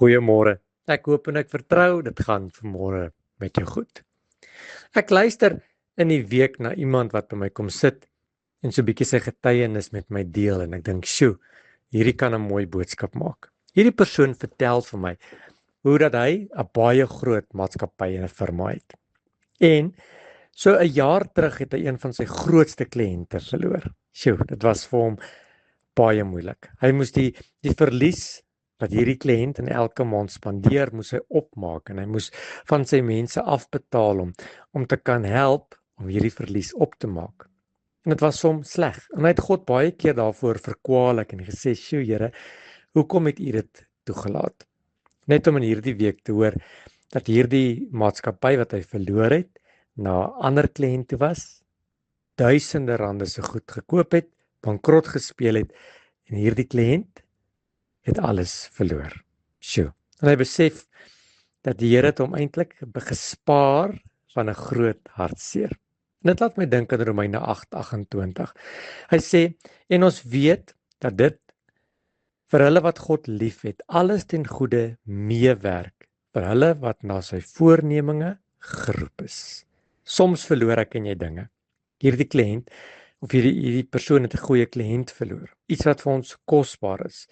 Goeiemôre. Ek hoop en ek vertrou dit gaan vanmôre met jou goed. Ek luister in die week na iemand wat by my kom sit en so 'n bietjie sy getuienis met my deel en ek dink, "Sjoe, hierdie kan 'n mooi boodskap maak." Hierdie persoon vertel vir my hoe dat hy 'n baie groot maatskappy en 'n firma het. En so 'n jaar terug het hy een van sy grootste kliënte verloor. Sjoe, dit was vir hom baie moeilik. Hy moes die verlies wat hierdie kliënt in elke maand spandeer, moes hy opmaak en hy moes van sy mense afbetaal om te kan help om hierdie verlies op te maak. En dit was soms sleg. En hy het God baie keer daarvoor verkwalik en gesê, "Sjoe, Here, hoekom het U dit toegelaat?" Net om in hierdie week te hoor dat hierdie maatskappy wat hy verloor het, na 'n ander kliënt toe was, duisende rande se goed gekoop het, bankrot gespeel het en hierdie kliënt het alles verloor. Sjoe. En hy besef dat die Here het hom eintlik gespaar van 'n groot hartseer. En dit laat my dink aan Romeine 8:28. Hy sê, en ons weet dat dit vir hulle wat God liefhet, alles ten goeie meewerk, vir hulle wat na sy voorneminge geroep is. Soms verloor ek en jy dinge. Hierdie kliënt of hierdie persoon het 'n goeie kliënt verloor. Iets wat vir ons kosbaar is.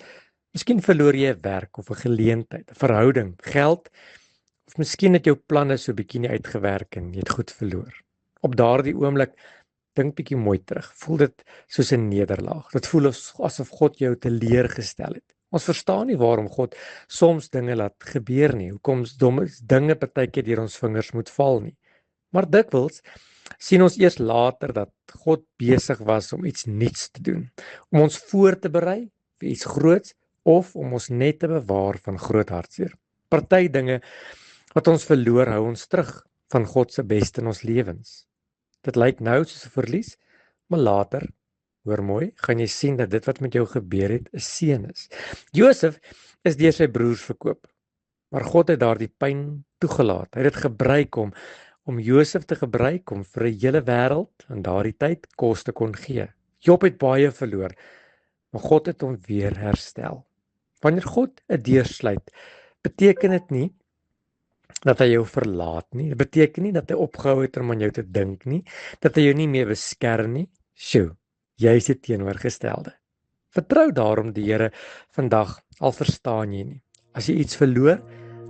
Miskien verloor jy 'n werk of 'n geleentheid, 'n verhouding, geld, of miskien het jou planne so bietjie nie uitgewerk en jy het goed verloor. Op daardie oomblik, dink bietjie mooi terug, voel dit soos 'n nederlaag. Dit voel asof God jou teleurgestel het. Ons verstaan nie waarom God soms dinge laat gebeur nie, hoekom dinge partykeer deur ons vingers moet val nie. Maar dikwels sien ons eers later dat God besig was om iets nuuts te doen, om ons voor te berei vir iets groots, of om ons net te bewaar van groot hartseer. Party dinge wat ons verloor hou ons terug van God se beste in ons lewens. Dit lyk nou soos 'n verlies, maar later, hoor mooi, gaan jy sien dat dit wat met jou gebeur het 'n seën is. Josef is deur sy broers verkoop, maar God het daardie pyn toegelaat. Hy het dit gebruik om Josef te gebruik om vir 'n hele wêreld in daardie tyd kos te kon gee. Job het baie verloor, maar God het hom weer herstel. Wanneer God 'n deur sluit, beteken dit nie dat hy jou verlaat nie. Dit beteken nie dat hy opgehou het om aan jou te dink nie, dat hy jou nie meer beskerm nie. Sjoe, jy is die teenoorgestelde. Vertrou daarom die Here vandag, al verstaan jy nie. As jy iets verloor,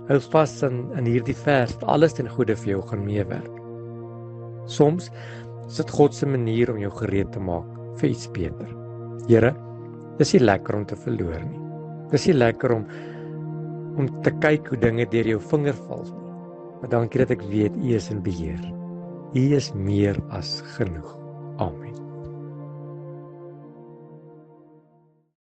hou vas in hierdie vers, alles ten goeie vir jou gaan meewerk. Soms is dit God se manier om jou gereed te maak vir iets beter. Here, dis nie lekker om te verloor nie. Dis nie lekker om te kyk hoe dinge deur jou vinger val nie. Maar dankie dat ek weet U is in beheer. U is meer as genoeg. Amen.